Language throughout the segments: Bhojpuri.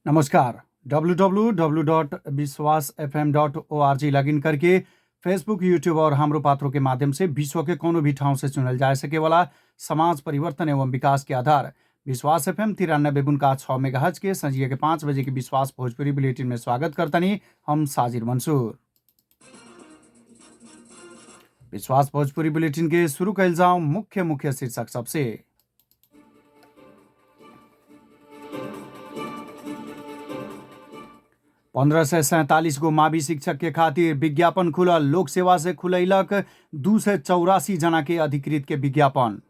नमस्कार। www.biswasfm.org लॉगिन करके फेसबुक, यूट्यूब और हाम्रो पात्रों के माध्यम से विश्व के कोनो भी ठाउँ से सुनल जा सके वाला समाज परिवर्तन एवं विकास के आधार विश्वास एफएम 93.6 मेगाहर्ट्ज के संझिया के 5 बजे के विश्वास भोजपुरी बुलेटिन में स्वागत करतनी हम साजिर मंसूर। विश्वास भोजपुरी बुलेटिन के शुरू कैल जाऊं मुख्य शीर्षक सबसे। 1547 गो मावी शिक्षक के खातिर विज्ञापन खुलल। लोक सेवा से खुलैलक 284 जना के अधिकृत के विज्ञापन।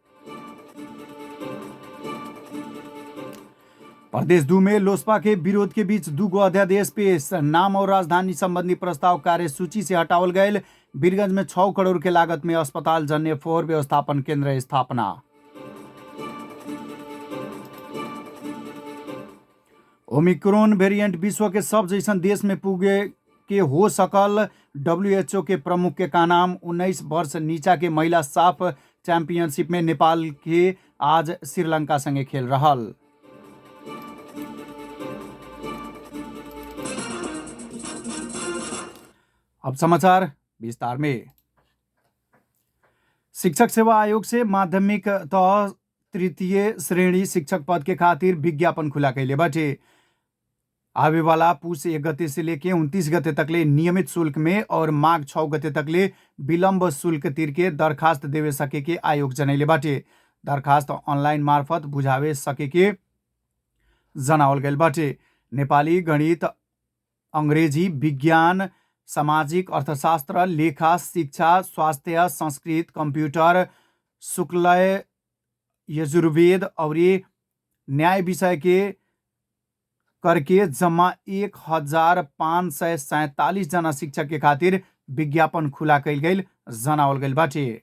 प्रदेश 2 में लोजपा के विरोध के बीच 2 गो अध्यादेश पेश। नाम और राजधानी संबंधी प्रस्ताव कार्यसूची से हटावल गयल। वीरगंज में 6 करोड़ के लागत में अस्पताल जन्य फोर व्यवस्थापन केंद्र स्थापना। ओमिक्रॉन वेरिएंट विश्व के सब जैसन देश में पुगे के हो सकल। WHO के प्रमुख के का नाम। 19 वर्ष नीचा के महिला साफ चैंपियनशिप में नेपाल के आज श्रीलंका संगे खेल रहल। अब समाचार विस्तार में। शिक्षक सेवा आयोग से माध्यमिक तह तृतीय श्रेणी शिक्षक पद के खातिर विज्ञापन खुला कैले बाटे। आवे वाला पुष 1 गते से लेके 29 गते तकले नियमित शुल्क में और माघ 6 गते तकले विलम्ब शुल्क तिर के दरखास्त देवे सके के आयोग जनैले बाटे। दरखास्त ऑनलाइन मार्फत बुझावे सके के जनावल गइल बाटे। नेपाली, गणित, अंग्रेजी, विज्ञान, सामाजिक अर्थशास्त्र, लेखा, शिक्षा, स्वास्थ्य, संस्कृत, कंप्यूटर, शुक्ल, यजुर्वेद और न्याय विषय के करके जम्मा 1547 जना शिक्षक के खातिर विज्ञापन खुला कैल गइल जनावल गइल बाटे।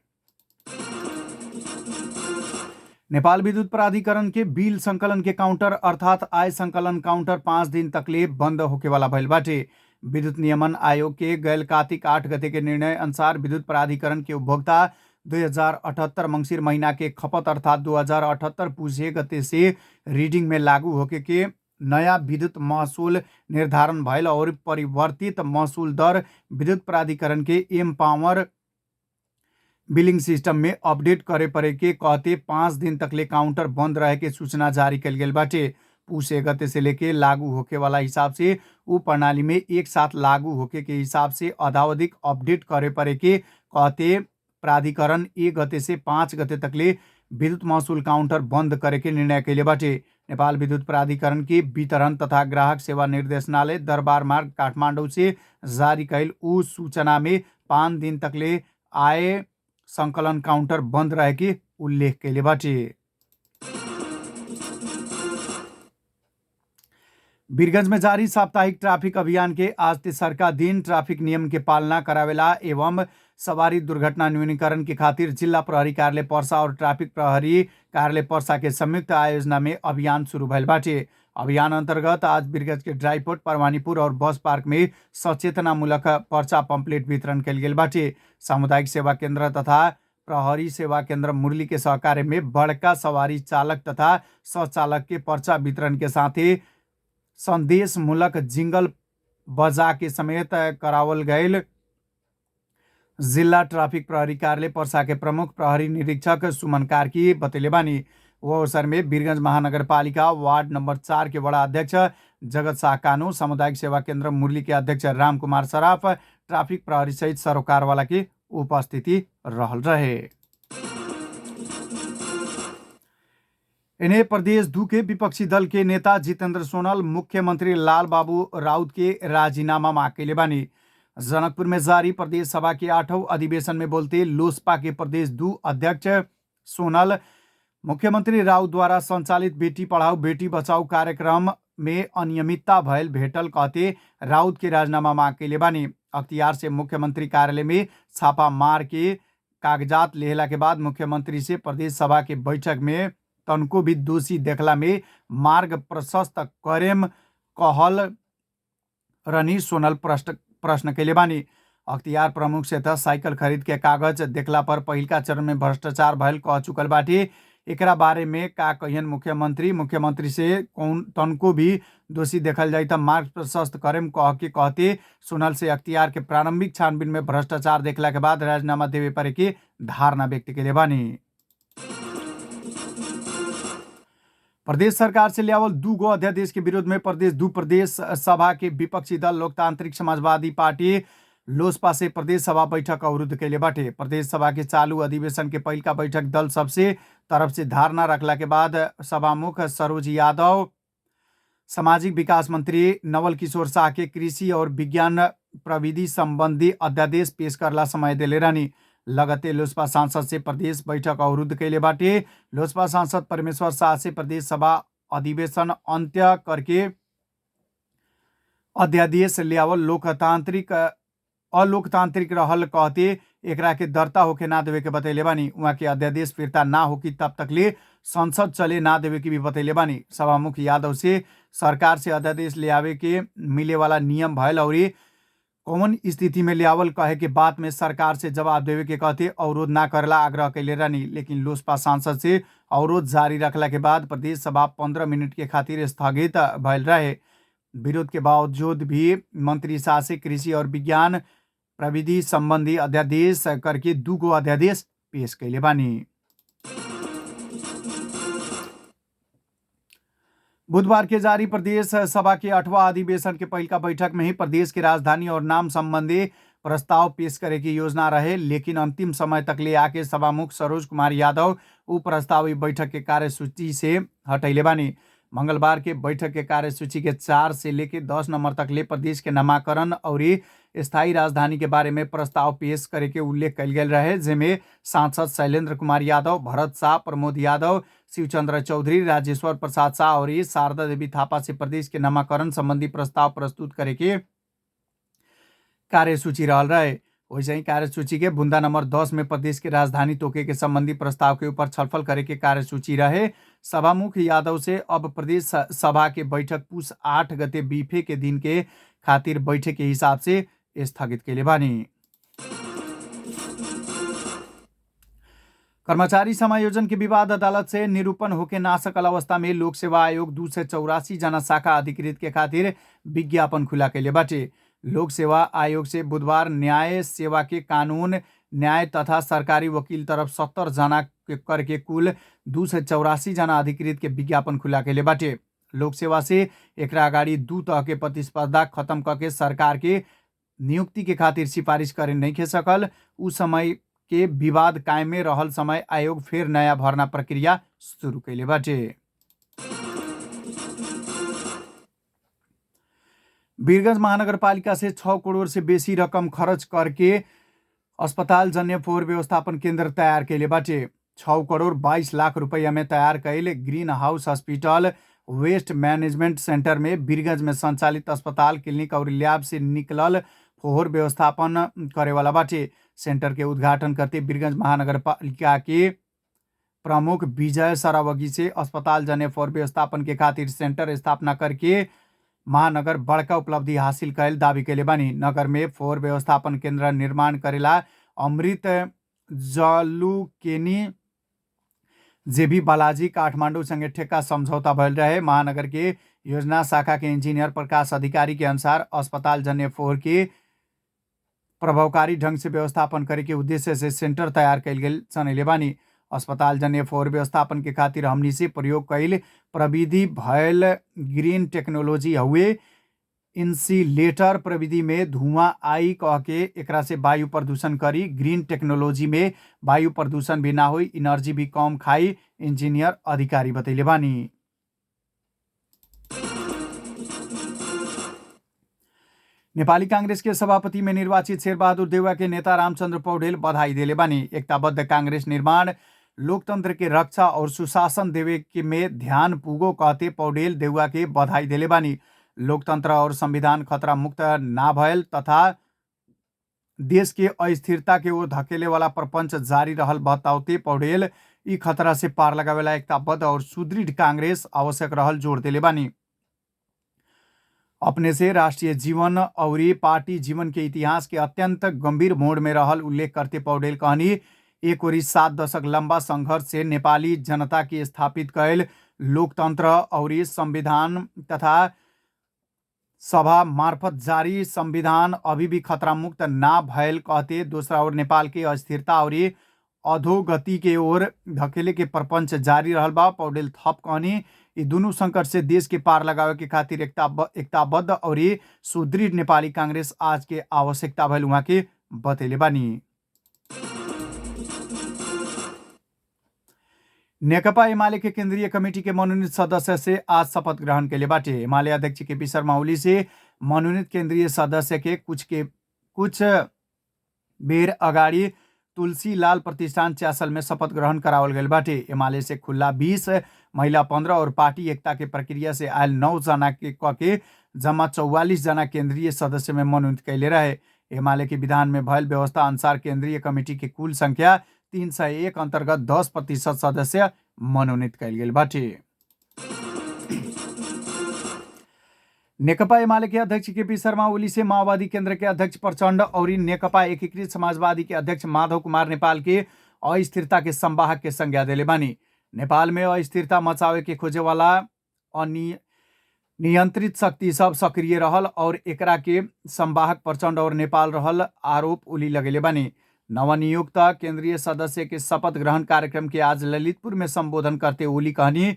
नेपाल विद्युत प्राधिकरण के बिल संकलन के काउंटर अर्थात आय संकलन काउंटर 5 दिन तकले बंद होके वाला भइल बाटे। विद्युत नियमन आयोग के गैल कार्तिक 8 गते के निर्णय अनुसार विद्युत प्राधिकरण के उपभोक्ता 2078 मंगसिर महीना के खपत अर्थात 2078 पुष 1 गते से रीडिंग में लागू होके के नया विद्युत महसूल निर्धारण भइल और परिवर्तित महसूल दर विद्युत प्राधिकरण के एम पावर बिलिंग सिस्टम में अपडेट करे पड़े के कहते 5 दिन तकले काउंटर बंद रहे के सूचना जारी कल गेल बाटे। पुष 1 गते से लेके लागू होके वाला हिसाब से उ प्रणाली में एक साथ लागू होके के हिसाब से अधावधिक अपडेट करे पड़े के कहते प्राधिकरण 1 गते से 5 गते तकले विद्युत महसूल काउंटर बंद करे के निर्णय कैले बाटे। नेपाल विद्युत प्राधिकरण के वितरण तथा ग्राहक सेवा निर्देशनालय दरबार मार्ग काठमाडौँ से जारी कैल उ सूचना में 5 दिन तकले आय संकलन काउंटर बंद रहे के उल्लेख कैले बाटे। वीरगंज में जारी साप्ताहिक ट्रैफिक अभियान के आज तेसरका दिन ट्रैफिक नियम के पालना करावेला एवं सवारी दुर्घटना न्यूनीकरण के खातिर जिला प्रहरी कार्यालय पर्सा और ट्रैफिक प्रहरी कार्यालय पर्सा के संयुक्त आयोजना में अभियान शुरू भइल बाटे। अभियान अंतर्गत आज वीरगंज के ड्राईपोर्ट, परवानीपुर और बस पार्क में सचेतनामूलक पर्चा पंपलेट वितरण कैल गेल बाटे। सामुदायिक सेवा केंद्र तथा प्रहरी सेवा केंद्र मुरली के सहकार्य में बड़का सवारी चालक तथा सचालक के पर्चा वितरण के साथ संदेश मूलक जिंगल बजा के समेत करावल गयल। जिला ट्रैफिक प्रहरी कार्यालय पर्सा के प्रमुख प्रहरी निरीक्षक सुमन कार्की बतैले बानी। वो अवसर में वीरगंज महानगरपालिका वार्ड नंबर 4 के बड़ा अध्यक्ष जगत शाह कानू, सामुदायिक सेवा केंद्र मुरली के अध्यक्ष राम कुमार सराफ, ट्रैफिक प्रहरी सहित सरोकार वाला की उपस्थिति रहल रहे। इन्हें प्रदेश 2 के विपक्षी दल के नेता जितेंद्र सोनल मुख्यमंत्री लाल बाबू राउत के राजीनामा मांग कैले बानी। जनकपुर में जारी प्रदेश सभा के 8वां अधिवेशन में बोलते लोजपा के प्रदेश 2 अध्यक्ष सोनल मुख्यमंत्री राउत द्वारा संचालित बेटी पढ़ाओ बेटी बचाओ कार्यक्रम में अनियमितता भयल भेटल कहते राउत के राजीनामा मांग कैले बानी। अख्तियार से मुख्यमंत्री कार्यालय में छापा मार के कागजात लेहला के बाद मुख्यमंत्री से प्रदेश सभा के बैठक में तनको भी दोषी देखला में मार्ग प्रशस्त करेम कहल रनी सोनल प्रश्न कैले बानी। अख्तियार प्रमुख से साइकिल खरीद के कागज देखला पर पहिलका चरण में भ्रष्टाचार भयल कह चुकल बाटे। एकरा बारे में का कहियन मुख्यमंत्री से कौन तनको भी दोषी देखल जाए तो मार्ग प्रशस्त करेम कह के कहते सुनल से अख्तियार के प्रारंभिक छानबीन में भ्रष्टाचार देखला के बाद राजीनामा देवे पड़े की धारणा व्यक्त के बानी। प्रदेश सरकार से लियावल 2 गो अध्यादेश के विरोध में प्रदेश सभा के विपक्षी दल लोकतांत्रिक समाजवादी पार्टी लोजपा से प्रदेश सभा बैठक अवरुद्ध कैले बाटे। प्रदेश सभा के चालू अधिवेशन के पहिलका बैठक दल सबसे तरफ से धारणा रखला के बाद सभामुख सरोज यादव, सामाजिक विकास मंत्री नवल किशोर शाह के कृषि और विज्ञान प्रविधि संबंधी अध्यादेश पेश करला समय देले रहनी। लगते लोजपा सांसद से प्रदेश बैठक अवरुद्ध कैले बाटे। लोजपा सांसद परमेश्वर शाह से प्रदेश सभा अधिवेशन अंत्य करके अध्यादेश लियावल अलोकतांत्रिक रहल कहते एकरा के दर्ता होके ना देवे के बतैले बानी। वहाँ के अध्यादेश फिरता ना होकी तब तक ले संसद चले ना देवे की भी बतैले बानी। सभामुख यादव से सरकार से अध्यादेश ले आवे के मिले वाला नियम भयल और कौन स्थिति में लियावल कहे के बात में सरकार से जवाब देवे के कहते अवरोध ना करला आग्रह कैले रहनी। लेकिन लोजपा सांसद से अवरोध जारी रखला के बाद प्रदेश सभा 15 मिनट के खातिर स्थगित भयल रहे। विरोध के बावजूद भी मंत्री शाह से कृषि और विज्ञान प्रविधि संबंधी अध्यादेश करके 2 गो अध्यादेश पेश कैले बानी। बुधवार के जारी प्रदेश सभा के 8वां अधिवेशन के पहिलका बैठक में ही प्रदेश की राजधानी और नाम संबंधी प्रस्ताव पेश करे की योजना रहे। लेकिन अंतिम समय तक ले आके सभामुख सरोज कुमार यादव उ प्रस्ताव बैठक के कार्यसूची से हटैले बानी। मंगलवार के बैठक के कार्यसूची के 4 से लेकर 10 नंबर तक ले प्रदेश के नामाकरण और स्थायी राजधानी के बारे में प्रस्ताव पेश करे के उल्लेख कल गए रहे, जेमे सांसद शैलेंद्र कुमार यादव, भरत शाह, प्रमोद यादव, शिवचंद्र चौधरी, राजेश्वर प्रसाद शाह और शारदा देवी थापा से प्रदेश के नामाकरण संबंधी प्रस्ताव प्रस्तुत करे के कार्यसूची रहल रहे। वैसे ही कार्यसूची के बुंदा नंबर 10 में प्रदेश की राजधानी तोके के संबंधी प्रस्ताव के ऊपर छलफल करे के कार्यसूची रहे। सभामुख यादव से अब प्रदेश सभा के बैठक पुष 8 गते बीफे के दिन के खातिर बैठक के हिसाब से स्थगित कैले बानी। कर्मचारी समायोजन के विवाद अदालत से निरूपण होके ना सकल अवस्था में लोक सेवा आयोग 284 जना शाखा अधिकृत के खातिर विज्ञापन खुला कैले बाटे। लोक सेवा आयोग से बुधवार न्याय सेवा के कानून न्याय तथा सरकारी वकील तरफ 70 जना करके कुल 284 जना अधिकृत के विज्ञापन खुला कैले बाटे। लोक सेवा से एकरा अगाडि 2 तरह के प्रतिस्पर्धा खत्म करके सरकार के नियुक्ति के खातिर सिफारिश करे नहीं खे सकल। उस समय के विवाद कायमे रहल समय आयोग फिर नया भर्ना प्रक्रिया शुरू कैले बाटे। वीरगंज महानगरपालिका से 6 करोड़ से बेसी रकम खर्च करके अस्पताल जन्य फोहोर व्यवस्थापन केंद्र तैयार कैले बाटे। 6 करोड़ 22 लाख रुपया में तैयार कैल green house hospital waste management centre में वीरगंज में संचालित अस्पताल, क्लिनिक और लैब से निकलल फोहोर व्यवस्थापन करे वाला बाटे। सेंटर के उद्घाटन करते वीरगंज महानगरपालिका के प्रमुख विजय सरावगी से अस्पताल जन्य फोहोर व्यवस्थापन के खातिर सेंटर स्थापना करके महानगर बड़का उपलब्धि हासिल कैल दावी कैले बानी। नगर में फोहोर व्यवस्थापन केंद्र निर्माण करेला अमृत जलुकेनी जेबी बालाजी काठमांडू संगे ठेका समझौता भयल रहे। महानगर के योजना शाखा के इंजीनियर प्रकाश अधिकारी के अनुसार अस्पताल जन्य फोहोर के प्रभावकारी ढंग से व्यवस्थापन करे के उद्देश्य से सेंटर तैयार कैल गेल सनैले बानी। अस्पताल जन्य फोहोर व्यवस्थापन के खातिर हमनी से प्रयोग कैल प्रविधि भयल ग्रीन टेक्नोलॉजी हुए। इंसिलेटर प्रविधि में धुआं आई कह के एकरा से वायु प्रदूषण करी। ग्रीन टेक्नोलॉजी में वायु प्रदूषण भी ना हुई, एनर्जी भी कम खाई, इंजीनियर अधिकारी बतैले बानी। नेपाली कांग्रेस के सभापति में निर्वाचित शेरबहादुर देउवा के नेता रामचंद्र पौडेल बधाई देले बानी। एकताबद्ध कांग्रेस निर्माण, लोकतंत्र के रक्षा और सुशासन देवे के में ध्यान पुगो कहते पौडेल देउवा के बधाई देले बानी। लोकतंत्र और संविधान खतरा मुक्त ना भयल तथा देश के अस्थिरता के ओर धकेले वाला प्रपंच जारी रहल बताउते पौडेल ई खतरा से पार लगावेला एकताबद्ध और सुदृढ़ कांग्रेस आवश्यक रहल जोड़ देले बानी। अपने से राष्ट्रीय जीवन और पार्टी जीवन के इतिहास के अत्यंत गंभीर मोड़ में रहल उल्लेख करते पौडेल कहनी एक ओरी 7 दशक लंबा संघर्ष से नेपाली जनता की स्थापित कैल लोकतंत्र और संविधान तथा सभा मार्फत जारी संविधान अभी भी खतरा मुक्त ना भयल कहते दूसरा ओर नेपाल के अस्थिरता और अधोगति के ओर धकेले के प्रपंच जारी रहल बा। पौडेल थप कहनी ये दोनों संकट से देश के पार लगावे के खातिर एकताबद्ध और सुदृढ़ नेपाली कांग्रेस आज के आवश्यकता भइल उहाँ के बतैले बानी। नेकपा एमाले के केंद्रीय कमेटी के मनोनीत सदस्य से आज शपथ ग्रहण के लिए बाटे। एमाले अध्यक्ष केपी शर्मा ओली से मनोनीत केंद्रीय सदस्य के कुछ बेर अगाडि तुलसीलाल प्रतिष्ठान च्यासल में शपथ ग्रहण करावल गए बाटे। एमाले से खुला 20, महिला 15 और पार्टी एकता के प्रक्रिया से आयल 9 जना के जम्मा 44 जना केंद्रीय सदस्य में मनोनीत कैले रहे। एमाले के विधान में भयल व्यवस्था अनुसार केंद्रीय कमेटी के कुल संख्या 301 अंतर्गत 10% सदस्य मनोनीत कैल गेल बाटे। नेकपा एमाले के अध्यक्ष केपी शर्मा ओली से माओवादी केंद्र के अध्यक्ष प्रचंड और नेकपा एकीकृत समाजवादी के अध्यक्ष माधव कुमार नेपाल के अस्थिरता के संवाहक के संज्ञा देले बानी। नेपाल में अस्थिरता मचावे के खोजे वाला नियंत्रित शक्ति सब सक्रिय रहल और एकरा के संवाहक प्रचंड और नेपाल रहल आरोप ओली लगेले बानी। नवनियुक्त केंद्रीय सदस्य के शपथ ग्रहण कार्यक्रम के आज ललितपुर में संबोधन करते ओली कहनी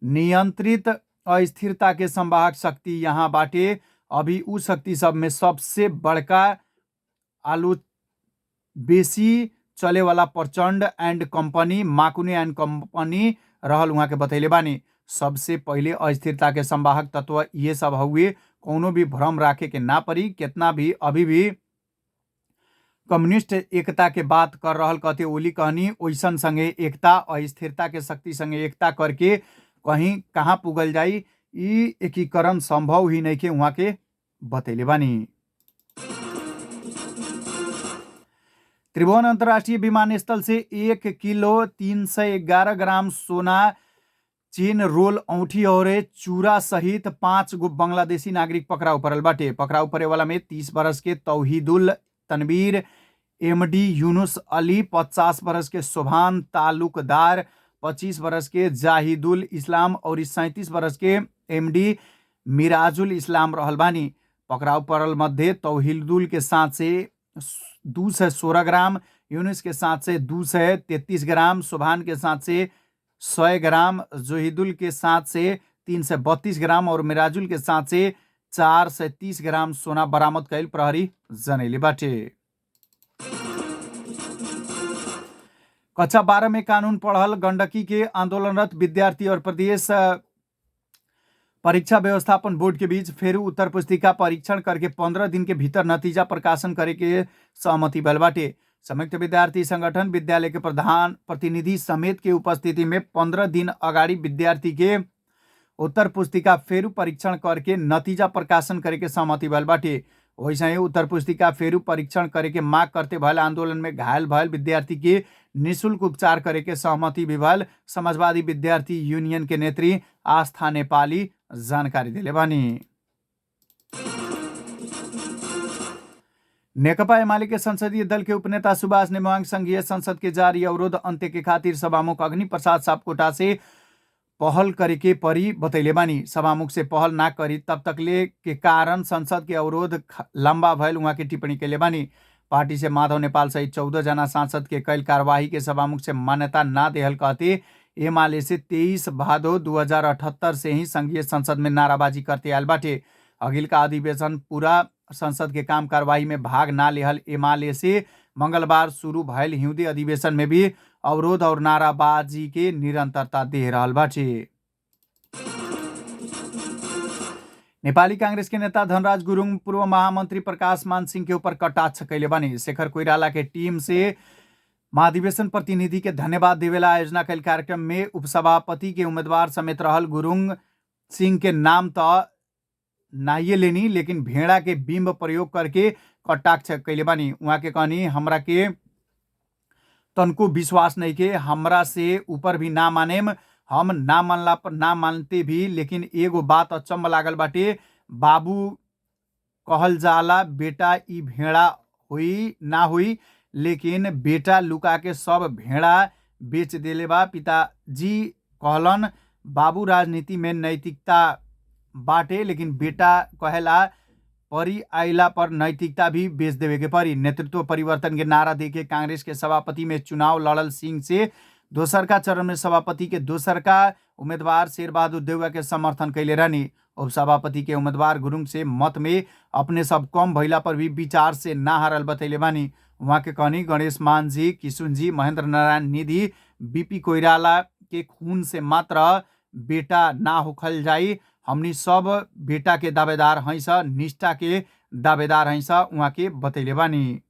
नियंत्रित अस्थिरता के संवाहक शक्ति यहाँ बाटे। अभी उ शक्ति सब में सबसे बड़का आलू बेसी चले वाला प्रचंड एंड कंपनी माकुने एंड कंपनी रहल उहाँ के बतैले बानी। सबसे पहले अस्थिरता के संवाहक तत्व ये सब हुए, कोनो भी भ्रम राखे के ना पड़ी। कितना भी अभी भी कम्युनिस्ट एकता के बात कर रहल कहते ओली कहनी ओइसन संगे एकता अस्थिरता के शक्ति संगे एकता करके कहीं कहाँ पुगल जाई ई एकीकरण संभव ही नहीं के उहाँ के बतैले बानी। त्रिभुवन अंतर्राष्ट्रीय विमानस्थल से 1 किलो 311 ग्राम सोना, चेन, रोल, औंठी और चूरा सहित 5 गो बांग्लादेशी नागरिक पकड़ाऊ पड़ल बाटे। पकड़ाऊ पड़े वाला में 30 बरस के तौहीदुल तनवीर एमडी यूनुस अली, 50 बरस के शोभान तालुकदार, 25 बरस के जाहिदुल इस्लाम और 37 बरस के एमडी मिराजुल इस्लाम रहल बानी। पकड़ाऊ पड़ल मध्य तौहीदुल के साथ से 216 ग्राम, यूनुस के साथ से 233 ग्राम, शोभान के साथ से 100 ग्राम, जोहिदुल के साथ से 332 ग्राम और मिराजुल के साथ से 430 ग्राम सोना बरामद कैल प्रहरी जनैले बाटे। कक्षा 12 में कानून पढ़ल गंडकी के आंदोलनरत विद्यार्थी और प्रदेश परीक्षा व्यवस्थापन बोर्ड के बीच फेरू उत्तर पुस्तिका परीक्षण करके 15 दिन के भीतर नतीजा प्रकाशन करे के सहमति भइल बाटे। संयुक्त विद्यार्थी संगठन विद्यालय के प्रधान प्रतिनिधि समेत के उपस्थिति में 15 दिन अगाडि विद्यार्थी के उत्तर पुस्तिका फेरू परीक्षण करके नतीजा प्रकाशन करे के सहमति भइल बाटे। वैसे ही उत्तर पुस्तिका फेरू परीक्षण करे के माग करते भयल आंदोलन में घायल भयल विद्यार्थी के निःशुल्क उपचार करे के सहमति भी भयल समाजवादी विद्यार्थी यूनियन के नेत्री आस्था नेपाली जानकारी दिले बानी। नेकपा एमाले के संसदीय दल के उपनेता सुभाष नेमाङ संघीय संसद के जारी अवरोध अंत्य के खातिर सभामुख अग्नि प्रसाद सापकोटा से पहल करे के परी बतैले बानी। सभामुख से पहल ना करी तब तकले के कारण संसद के अवरोध लंबा भयल उहाँ के टिप्पणी कैले बानी। पार्टी से माधव नेपाल सहित 14 जना सांसद के कैल कार्यवाही के सभामुख से मान्यता ना देहल कहते एमाले से 23 भादो 2078 से ही संघीय संसद में नाराबाजी करते आयल बाटे। अगिल का अधिवेशन पूरा संसद के काम कार्यवाही में भाग ना लेहल एमाले से मंगलवार शुरू भयल हिउँदी अधिवेशन में भी अवरोध और नाराबाजी के निरंतरता दे रहल बाटे। नेपाली कांग्रेस के नेता धनराज गुरुङ पूर्व महामंत्री प्रकाश मान सिंह के ऊपर कटाक्ष कैले बानी। शेखर कोइराला के टीम से महाधिवेशन प्रतिनिधि के धन्यवाद देवेला आयोजना कैल कार्यक्रम में उपसभापति के उम्मीदवार समेत रहल गुरुङ सिंह के नाम तो नाइए लेनी लेकिन भेड़ा के बिंब प्रयोग करके कटाक्ष कैले बानी। उहाँ के कहनी हमरा के तनको विश्वास नहीं के हमरा से ऊपर भी ना मानेम, हम ना मानला पर ना मानते भी, लेकिन एगो बात अचम्म लागल बाटे बाबू कहल जाला बेटा ई भेड़ा हुई ना हुई लेकिन बेटा लुका के सब भेड़ा बेच देले बा। पिताजी कहलन बाबू राजनीति में नैतिकता बाटे, लेकिन बेटा कहेला परी आइला पर नैतिकता भी बेच देवे के परी। नेतृत्व परिवर्तन के नारा देके कांग्रेस के सभापति में चुनाव लड़ल सिंह से दोसर का चरण में सभापति के दोसर का उम्मीदवार शेरबहादुर देउवा के समर्थन कैले रहनी। उपसभापति के उम्मीदवार गुरुङ से मत में अपने सब कम भइला पर भी विचार से ना हारल बतैले बानी। वहाँ के कहनी गणेश मानजी, किशुनजी, महेंद्र नारायण निधि, बीपी कोइराला के खून से मात्र बेटा ना होखल जाई। हमनी सब बेटा के दावेदार हैस, निष्ठा के दावेदार हैस, उहाँ के बतैले बानी।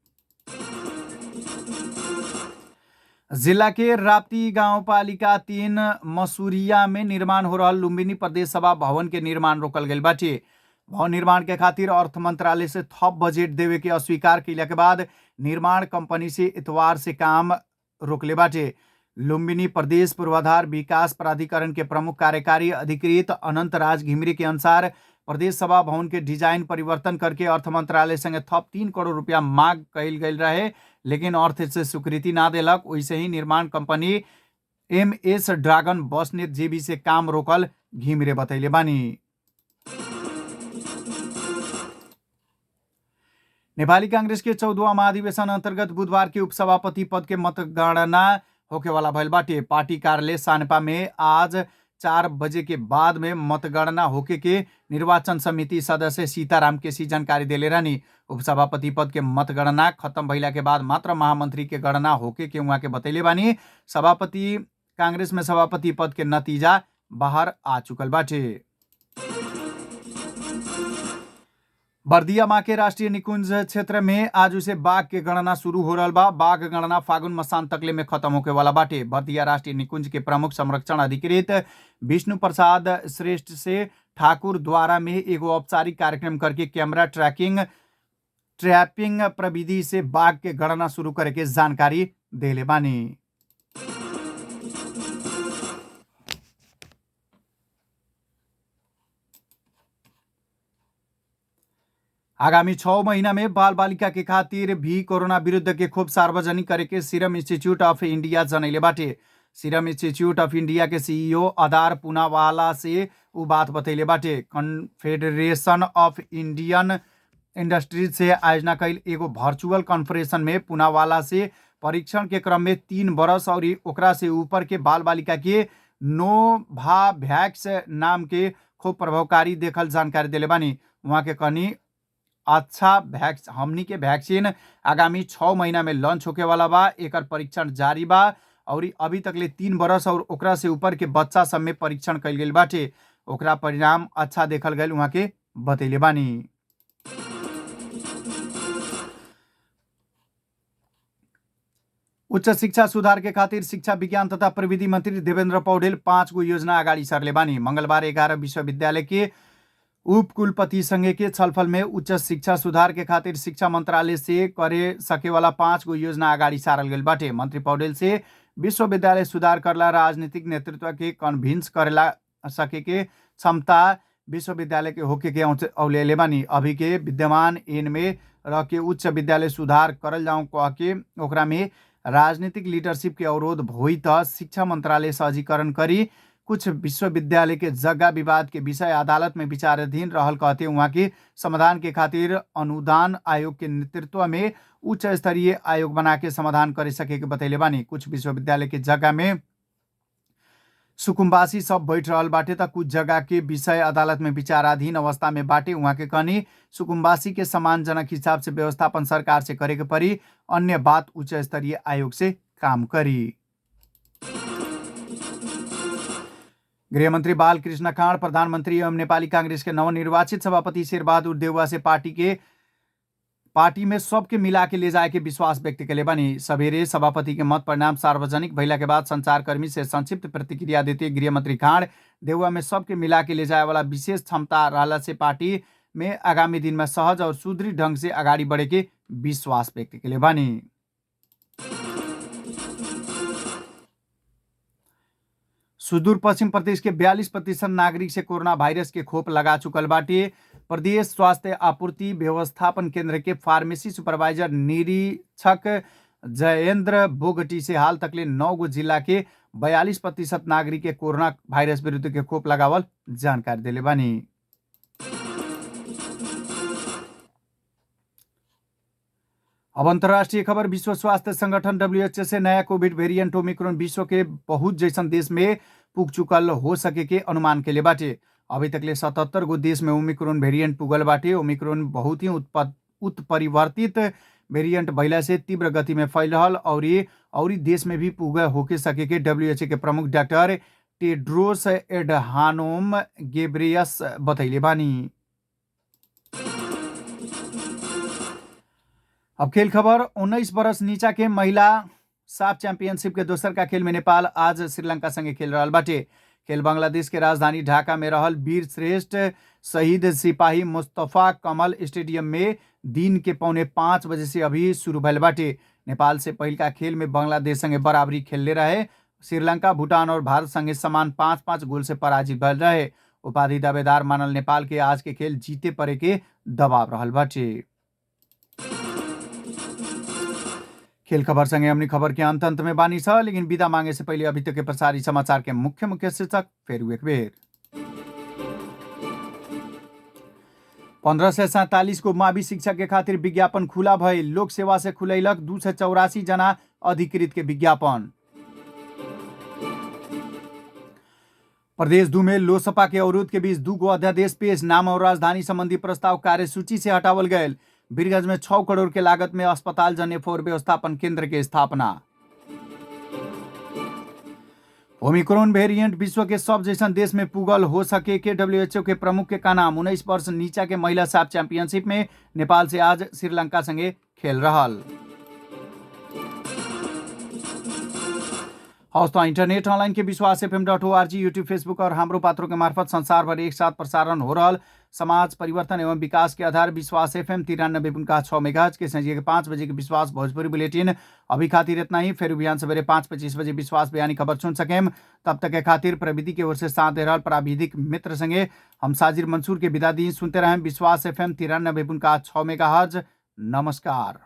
जिला के राप्ती गाउँपालिका 3 मसूरिया में निर्माण हो रहल लुम्बिनी प्रदेश सभा भवन के निर्माण रोकल गइल बाटे। भवन निर्माण के खातिर अर्थ मंत्रालय से थप बजेट देवे के अस्वीकार कैला के बाद निर्माण कंपनी से इतवार से काम रोकले बाटे। लुम्बिनी प्रदेश पूर्वाधार विकास प्राधिकरण के प्रमुख कार्यकारी अधिकृत अनंत राज घिमिरे के अनुसार प्रदेश सभा भवन के डिजाइन परिवर्तन करके अर्थ मंत्रालय संगे थप 3 करोड़ रुपया मांग कैल गई रहे, लेकिन अर्थ से स्वीकृति ना देलक। वैसे ही निर्माण कंपनी MS ड्रैगन बसनेट जेबी से काम रोकल घिमिरे बतैले बानी। नेपाली कांग्रेस के 14वां महाधिवेशन अंतर्गत बुधवार के उपसभापति पद के मतगणना होकेवाला भइल बाटे। पार्टी कार्यालय सानपा में आज 4 बजे के बाद में मतगणना होके के निर्वाचन समिति सदस्य सीताराम केसी जानकारी देले रहनी। उपसभापति पद के मतगणना खत्म भइला के बाद मात्र महामंत्री के गणना होके के उहाँ के बतैले बानी। सभापति कांग्रेस में सभापति पद के नतीजा बाहर आ चुकल बाटे। बर्दिया के राष्ट्रीय निकुंज क्षेत्र में आज से बाघ के गणना शुरू हो रहा बा। बाघ गणना फागुन मसान तकले में खत्म होके वाला बाटे। बर्दिया राष्ट्रीय निकुंज के प्रमुख संरक्षण अधिकृत विष्णु प्रसाद श्रेष्ठ से ठाकुर द्वारा में एगो औपचारिक कार्यक्रम करके कैमरा ट्रैपिंग प्रविधि से बाघ के गणना शुरू करे के जानकारी देले बानी। आगामी 6 महीना में बाल बालिका के खातिर भी कोरोना विरुद्ध के खोप सार्वजनिक करे के सीरम इंस्टीट्यूट ऑफ इंडिया जनैले बाटे। सीरम इंस्टीट्यूट ऑफ इंडिया के CEO आधार पूनावाला से उ बात बतैले बाटे। कन्फेडरेशन ऑफ इंडियन इंडस्ट्रीज से आयोजना कैल एगो वर्चुअल कॉन्फ्रेंस में पूनावाला से परीक्षण के क्रम में 3 बरस और ओकरा से ऊपर के बाल बालिका के नोवावैक्स नाम के खूब प्रभावकारी देखल जानकारी देले बानी। वहाँ के कहनी अच्छा हमनी के वैक्सीन आगामी 6 महीना में लॉन्च होके वाला बा। एकर परीक्षण जारी बा और अभी तकले 3 बरस और ओकरा से ऊपर के बच्चा सब में परीक्षण कैल गेल बाटे। ओकरा परिणाम अच्छा देखल गए वहाँ के बतैले बानी। उच्च शिक्षा सुधार के खातिर शिक्षा विज्ञान तथा प्रविधि मंत्री देवेंद्र पौडेल 5 गो योजना अगाडि सरले बानी। मंगलबार 11 विश्वविद्यालय के उप कुलपति संघ के छलफल में उच्च शिक्षा सुधार के खातिर शिक्षा मंत्रालय से करे सके वाला 5 गो योजना अगाडि सारल गइल बाटे। मंत्री पौडेल से विश्वविद्यालय सुधार करला राजनीतिक नेतृत्व के कन्भिन्स करेला सके के क्षमता विश्वविद्यालय के होके के औलेले बानी। अभी के विद्यमान ऐन में रह के उच्च विद्यालय सुधार करल जाऊं कह के ओकरा में राजनीतिक लीडरशिप के अवरोध भोई त शिक्षा मंत्रालय सहजीकरण करी। कुछ विश्वविद्यालय के जगह विवाद के विषय अदालत में विचाराधीन रहल कहते वहाँ के समाधान के खातिर अनुदान आयोग के नेतृत्व में उच्च स्तरीय आयोग बना के समाधान करे सके के बतैले बानी। कुछ विश्वविद्यालय के जगह में सुकुम्बासी सब बैठ रहल बाटे त कुछ जगह के विषय अदालत में विचाराधीन अवस्था में बाटे। वहाँ के कहनी सुकुम्बासी के सम्मानजनक हिसाब से व्यवस्थापन सरकार से करे के परी, अन्य बात उच्च स्तरीय आयोग से काम करी। गृहमंत्री बालकृष्ण खाँड प्रधानमंत्री एवं नेपाली कांग्रेस के नवनिर्वाचित सभापति शेरबहादुर देउवा से पार्टी में सबके मिला के ले जाए के विश्वास व्यक्त कैले बानी। सवेरे सभापति के मत परिणाम सार्वजनिक भइला के बाद संचारकर्मी से संक्षिप्त प्रतिक्रिया देते गृहमंत्री खाँड देउवा में सबके मिला के ले जाए वाला विशेष क्षमता रहला से पार्टी में आगामी दिन में सहज और सुदृढ़ ढंग से अगाडि बढ़े के विश्वास व्यक्त कैले बानी। सुदूर पश्चिम प्रदेश के 42% नागरिक से कोरोना वायरस के खोप लगा चुकल बाटे। प्रदेश स्वास्थ्य आपूर्ति व्यवस्थापन केंद्र के फार्मेसी सुपरवाइजर निरीक्षक जयेंद्र बोगटी से हाल तकले 9 गो जिला के 42% नागरिक के कोरोना वायरस विरुद्ध के खोप लगावल जानकारी दिले बानी। अब अंतर्राष्ट्रीय खबर। विश्व स्वास्थ्य संगठन WHO से नया कोविड वेरिएंट ओमिक्रॉन विश्व के बहुत जैसन देश में पुग चुकल हो सके के अनुमान के लिए बाटे। अभी तकले 77 गो देश में ओमिक्रॉन वेरिएंट पुगल बाटे। ओमिक्रॉन बहुत ही उत्परिवर्तित वेरिएंट भइला से तीव्र गति में फैल रहल और देश में भी पुग होके सके के WHO के प्रमुख डॉक्टर टेड्रोस एडहानोम गेब्रेयस बतैले बानी। अब खेल खबर। 19 बरस नीचा के महिला साफ चैंपियनशिप के दोसर का खेल में नेपाल आज श्रीलंका संगे खेल रहा बाटे। खेल बांग्लादेश के राजधानी ढाका में रहल वीर श्रेष्ठ शहीद सिपाही मुस्तफा कमल स्टेडियम में दिन के 4:45 बजे से अभी शुरू भइल बाटे। नेपाल से पहिल का खेल में बांग्लादेश संगे बराबरी खेलले रहे। श्रीलंका, भूटान और भारत संगे समान 5-5 गोल से पराजित भइल रहे। उपाधि दावेदार मानल नेपाल के आज के खेल जीते परे के दबाव रहल बाटे। खेल खबर संगे हमनी खबर के अंत में बानी छ, लेकिन विदा मांगे से पहले अभी तक के प्रसारित समाचार के मुख्य शीर्षक फेर एक बेर। 1547 को मावी शिक्षा के खातिर विज्ञापन खुला भई। लोक सेवा से खुलैलक 284 जना अधिकृत के विज्ञापन। प्रदेश 2 में लोसपा के अवरोध के बीच 2 गो अध्यादेश पेश। नाम और राजधानी संबंधी प्रस्ताव कार्यसूची से हटावल गए। वीरगंज में 6 करोड़ के लागत में अस्पताल जन्य फोर व्यवस्थापन केंद्र के स्थापना। ओमिक्रॉन वेरिएंट विश्व के सब जैसन देश में पुगल हो सके के WHO के प्रमुख के कहना। 19 वर्ष नीचा के महिला साफ चैंपियनशिप में नेपाल से आज श्रीलंका संगे खेल रहल। हौस तो इंटरनेट ऑनलाइन के विश्वास FM.org, यूट्यूब, फेसबुक और हाम्रो पात्रों के मार्फत संसार भर एक साथ प्रसारण हो रहा समाज परिवर्तन एवं विकास के आधार विश्वास FM 93.6 मेगाहर्ट्ज के संजिए 5 बजे के विश्वास भोजपुरी बुलेटिन अभी खातिर इतना ही। फिर बिहान सवेरे 5:25 बजे विश्वास बयानी खबर सुन सकेम। तब तक के खातिर प्रविधि की ओर से साथ दे रहा प्राविधिक मित्र संगे हम साजिर मंसूर के विदा दी। सुनते रहें विश्वास FM 93.6 मेगाहर्ट्ज। नमस्कार।